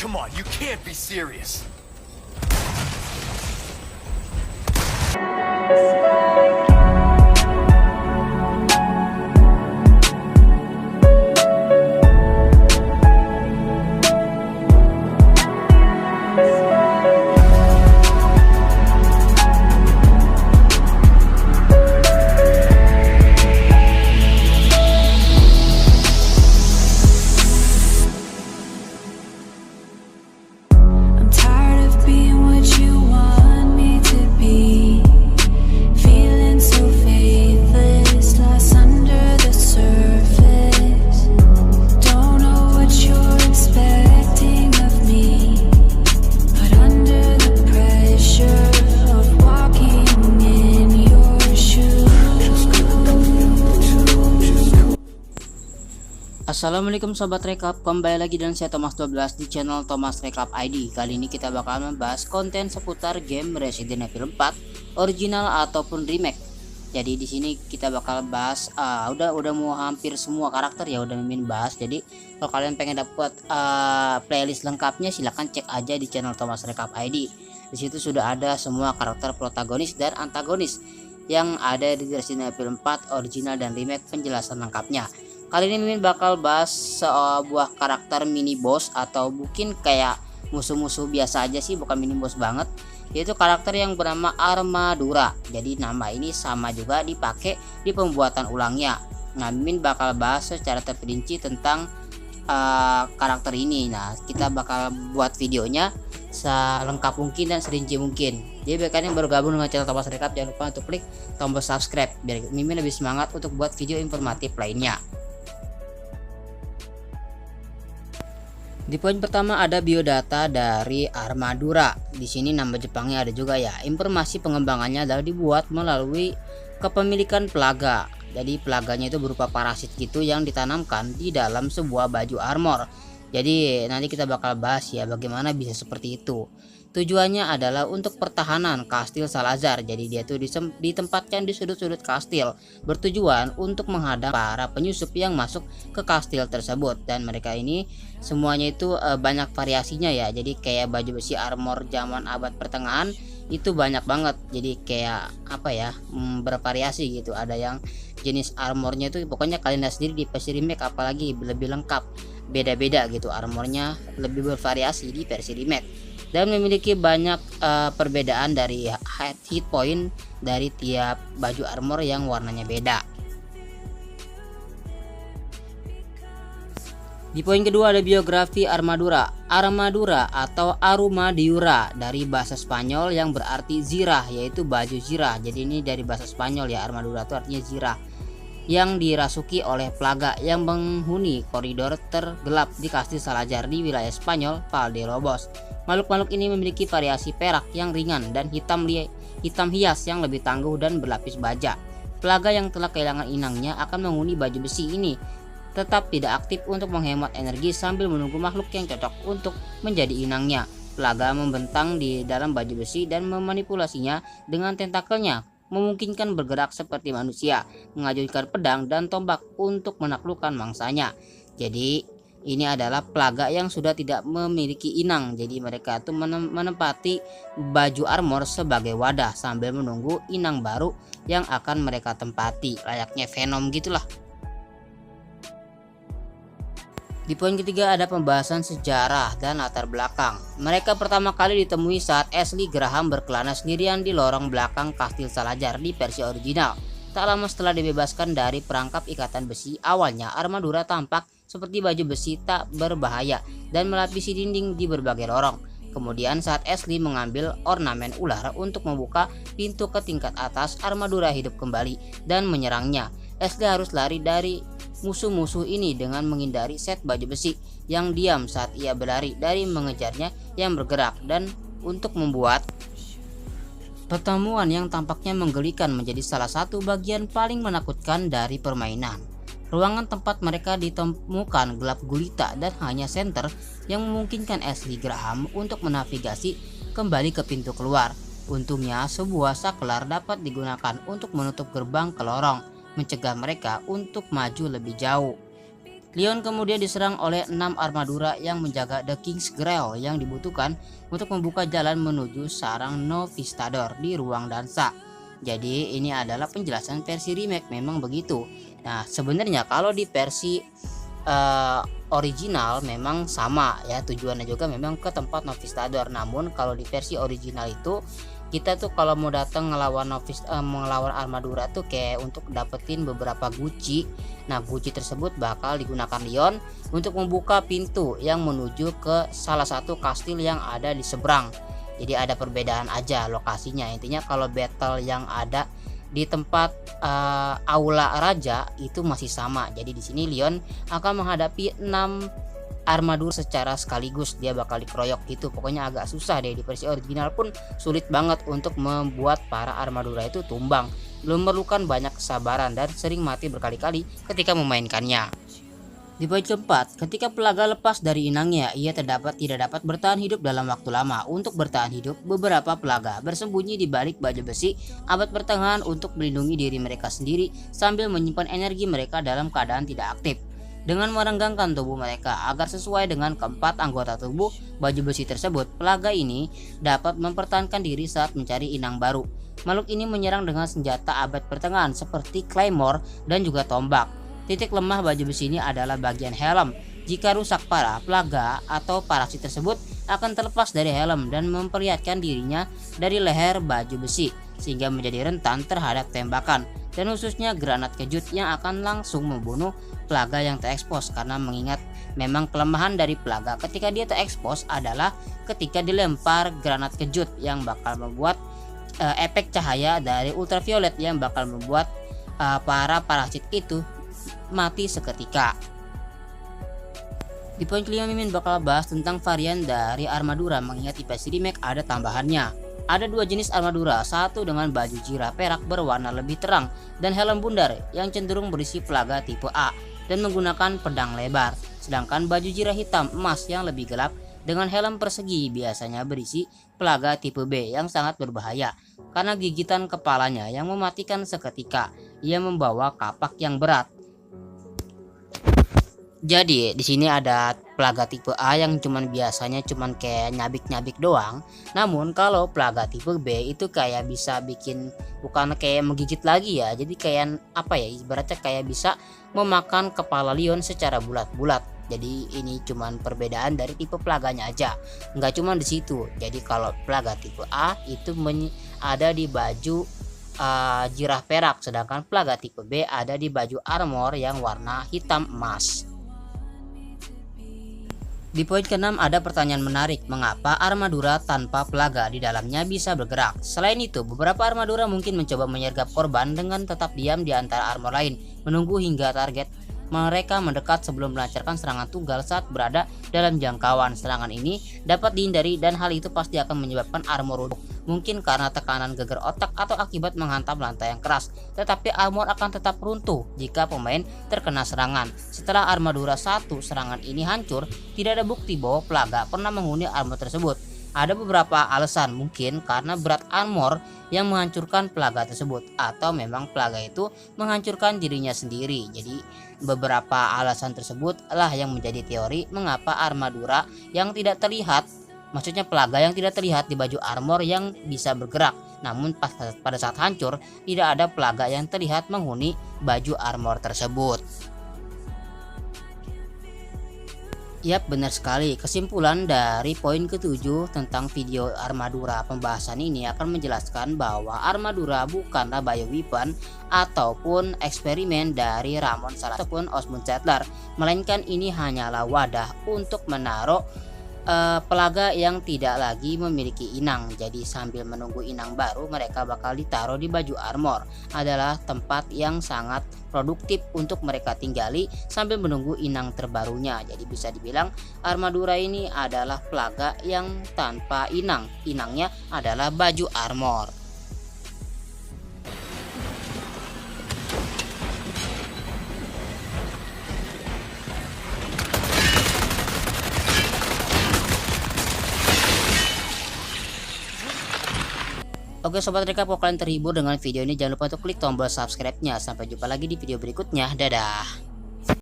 Come on, you can't be serious. I'm tired of being what you want me to be. Feeling so faithless, lost under the surface. Don't know what you're expecting of me, but under the pressure of walking in your shoes. Assalamualaikum sobat rekap, kembali lagi dengan saya Thomas 12 di channel Thomas Rekap ID. Kali ini kita bakal membahas konten seputar game Resident Evil 4 original ataupun remake. Jadi di sini kita bakal bahas udah mau hampir semua karakter ya udah mimin bahas. Jadi kalau kalian pengen dapat playlist lengkapnya silahkan cek aja di channel Thomas Rekap ID. Di situ sudah ada semua karakter protagonis dan antagonis yang ada di Resident Evil 4 original dan remake, penjelasan lengkapnya. Kali ini Mimin bakal bahas sebuah karakter mini boss atau mungkin kayak musuh-musuh biasa aja sih, bukan mini boss banget, yaitu karakter yang bernama Armadura. Jadi nama ini sama juga dipakai di pembuatan ulangnya. Nah, Mimin bakal bahas secara terperinci tentang karakter ini. Nah, kita bakal buat videonya selengkap mungkin dan serinci mungkin. Jadi bagi kalian yang baru gabung dengan channel Thomas Rekap, jangan lupa untuk klik tombol subscribe biar Mimin lebih semangat untuk buat video informatif lainnya. Di poin pertama ada biodata dari Armadura. Di sini nama Jepangnya ada juga ya. Informasi pengembangannya adalah dibuat melalui kepemilikan pelaga. Jadi pelaganya itu berupa parasit gitu yang ditanamkan di dalam sebuah baju armor. Jadi nanti kita bakal bahas ya bagaimana bisa seperti itu. Tujuannya adalah untuk pertahanan kastil Salazar. Jadi dia tuh ditempatkan di sudut-sudut kastil, bertujuan untuk menghadang para penyusup yang masuk ke kastil tersebut. Dan mereka ini semuanya itu banyak variasinya ya. Jadi kayak baju besi armor zaman abad pertengahan itu banyak banget. Jadi kayak apa ya, bervariasi gitu. Ada yang jenis armornya itu pokoknya kalian lihat sendiri di versi remake, apalagi lebih lengkap, beda-beda gitu, armornya lebih bervariasi di versi remake dan memiliki banyak perbedaan dari hit point dari tiap baju armor yang warnanya beda. Di poin kedua ada biografi Armadura. Armadura atau Armadura dari bahasa Spanyol yang berarti zirah, yaitu baju zirah. Jadi ini dari bahasa Spanyol ya, Armadura itu artinya zirah, yang dirasuki oleh plaga yang menghuni koridor tergelap di kastil Salazar di wilayah Spanyol Valdelobos. Makhluk-makhluk ini memiliki variasi perak yang ringan dan hitam hias yang lebih tangguh dan berlapis baja. Plaga yang telah kehilangan inangnya akan menghuni baju besi ini, tetap tidak aktif untuk menghemat energi sambil menunggu makhluk yang cocok untuk menjadi inangnya. Plaga membentang di dalam baju besi dan memanipulasinya dengan tentakelnya, memungkinkan bergerak seperti manusia, mengajurkan pedang dan tombak untuk menaklukkan mangsanya. Jadi ini adalah plaga yang sudah tidak memiliki inang. Jadi mereka itu menempati baju armor sebagai wadah sambil menunggu inang baru yang akan mereka tempati, layaknya Venom gitulah. Di poin ketiga ada pembahasan sejarah dan latar belakang. Mereka pertama kali ditemui saat Ashley Graham berkelana sendirian di lorong belakang kastil Salazar di versi original. Tak lama setelah dibebaskan dari perangkap ikatan besi, awalnya Armadura tampak seperti baju besi tak berbahaya dan melapisi dinding di berbagai lorong. Kemudian saat Ashley mengambil ornamen ular untuk membuka pintu ke tingkat atas, Armadura hidup kembali dan menyerangnya. Ashley harus lari dari musuh-musuh ini dengan menghindari set baju besi yang diam saat ia berlari dari mengejarnya yang bergerak, dan untuk membuat pertemuan yang tampaknya menggelikan menjadi salah satu bagian paling menakutkan dari permainan. Ruangan tempat mereka ditemukan gelap gulita dan hanya senter yang memungkinkan Ashley Graham untuk menavigasi kembali ke pintu keluar. Untungnya sebuah saklar dapat digunakan untuk menutup gerbang ke lorong, mencegah mereka untuk maju lebih jauh. Leon kemudian diserang oleh 6 armadura yang menjaga The King's Grail yang dibutuhkan untuk membuka jalan menuju sarang Novistador di ruang dansa. Jadi ini adalah penjelasan versi remake, memang begitu. Nah sebenarnya kalau di versi original memang sama ya, tujuannya juga memang ke tempat Novistador. Namun kalau di versi original itu kita tuh kalau mau datang ngelawan melawan armadura tuh kayak untuk dapetin beberapa guci. Nah guci tersebut bakal digunakan Leon untuk membuka pintu yang menuju ke salah satu kastil yang ada di seberang. Jadi ada perbedaan aja lokasinya. Intinya kalau battle yang ada di tempat aula raja itu masih sama. Jadi di sini Leon akan menghadapi 6 armadura secara sekaligus, dia bakal dikeroyok gitu. Pokoknya agak susah deh, di versi original pun sulit banget untuk membuat para armadura itu tumbang. Memerlukan banyak kesabaran dan sering mati berkali-kali ketika memainkannya. Di poin keempat, ketika pelaga lepas dari inangnya, ia tidak dapat bertahan hidup dalam waktu lama. Untuk bertahan hidup, beberapa pelaga bersembunyi di balik baju besi abad pertengahan untuk melindungi diri mereka sendiri sambil menyimpan energi mereka dalam keadaan tidak aktif. Dengan merenggangkan tubuh mereka agar sesuai dengan keempat anggota tubuh baju besi tersebut, pelaga ini dapat mempertahankan diri saat mencari inang baru. Makhluk ini menyerang dengan senjata abad pertengahan seperti claymore dan juga tombak. Titik lemah baju besi ini adalah bagian helm. Jika rusak parah, pelaga atau parasit tersebut akan terlepas dari helm dan memperlihatkan dirinya dari leher baju besi, sehingga menjadi rentan terhadap tembakan, dan khususnya granat kejut yang akan langsung membunuh pelaga yang terekspos. Karena mengingat memang kelemahan dari pelaga ketika dia terekspos adalah ketika dilempar granat kejut yang bakal membuat efek cahaya dari ultraviolet yang bakal membuat para parasit itu mati seketika. Di poin kelima Mimin bakal bahas tentang varian dari armadura, mengingat di versi remake ada tambahannya. Ada 2 jenis armadura, satu dengan baju jirah perak berwarna lebih terang dan helm bundar yang cenderung berisi pelaga tipe A dan menggunakan pedang lebar. Sedangkan baju jirah hitam emas yang lebih gelap dengan helm persegi biasanya berisi pelaga tipe B yang sangat berbahaya karena gigitan kepalanya yang mematikan seketika. Ia membawa kapak yang berat. Jadi di sini ada pelaga tipe A yang biasanya kayak nyabik-nyabik doang. Namun kalau pelaga tipe B itu kayak bisa bikin, bukan kayak menggigit lagi ya. Jadi kayak apa ya, ibaratnya kayak bisa memakan kepala Leon secara bulat-bulat. Jadi ini cuman perbedaan dari tipe pelaganya aja. Nggak cuman di situ. Jadi kalau pelaga tipe A itu ada di baju jirah perak, sedangkan pelaga tipe B ada di baju armor yang warna hitam emas. Di poin ke-6 ada pertanyaan menarik, mengapa armadura tanpa pelaga di dalamnya bisa bergerak? Selain itu, beberapa armadura mungkin mencoba menyergap korban dengan tetap diam di antara armor lain, menunggu hingga target mereka mendekat sebelum melancarkan serangan tunggal saat berada dalam jangkauan. Serangan ini dapat dihindari dan hal itu pasti akan menyebabkan armor runtuh, mungkin karena tekanan geger otak atau akibat menghantam lantai yang keras. Tetapi armor akan tetap runtuh jika pemain terkena serangan. Setelah armadura 1 serangan ini hancur, tidak ada bukti bahwa pelaga pernah menghuni armor tersebut. Ada beberapa alasan, mungkin karena berat armor yang menghancurkan pelaga tersebut, atau memang pelaga itu menghancurkan dirinya sendiri. Jadi beberapa alasan tersebut lah yang menjadi teori mengapa armadura yang tidak terlihat, maksudnya pelaga yang tidak terlihat di baju armor yang bisa bergerak, namun pada saat hancur tidak ada pelaga yang terlihat menghuni baju armor tersebut. Yap, benar sekali. Kesimpulan dari poin ke-7 tentang video armadura pembahasan ini akan menjelaskan bahwa armadura bukanlah bioweapon ataupun eksperimen dari Ramon Salas ataupun Osmond Saddler, melainkan ini hanyalah wadah untuk menaruh pelaga yang tidak lagi memiliki inang. Jadi sambil menunggu inang baru, mereka bakal ditaruh di baju armor. Adalah tempat yang sangat produktif untuk mereka tinggali sambil menunggu inang terbarunya. Jadi bisa dibilang armadura ini adalah pelaga yang tanpa inang. Inangnya adalah baju armor. Oke sobat rekap, kalau kalian terhibur dengan video ini jangan lupa untuk klik tombol subscribe-nya. Sampai jumpa lagi di video berikutnya. Dadah.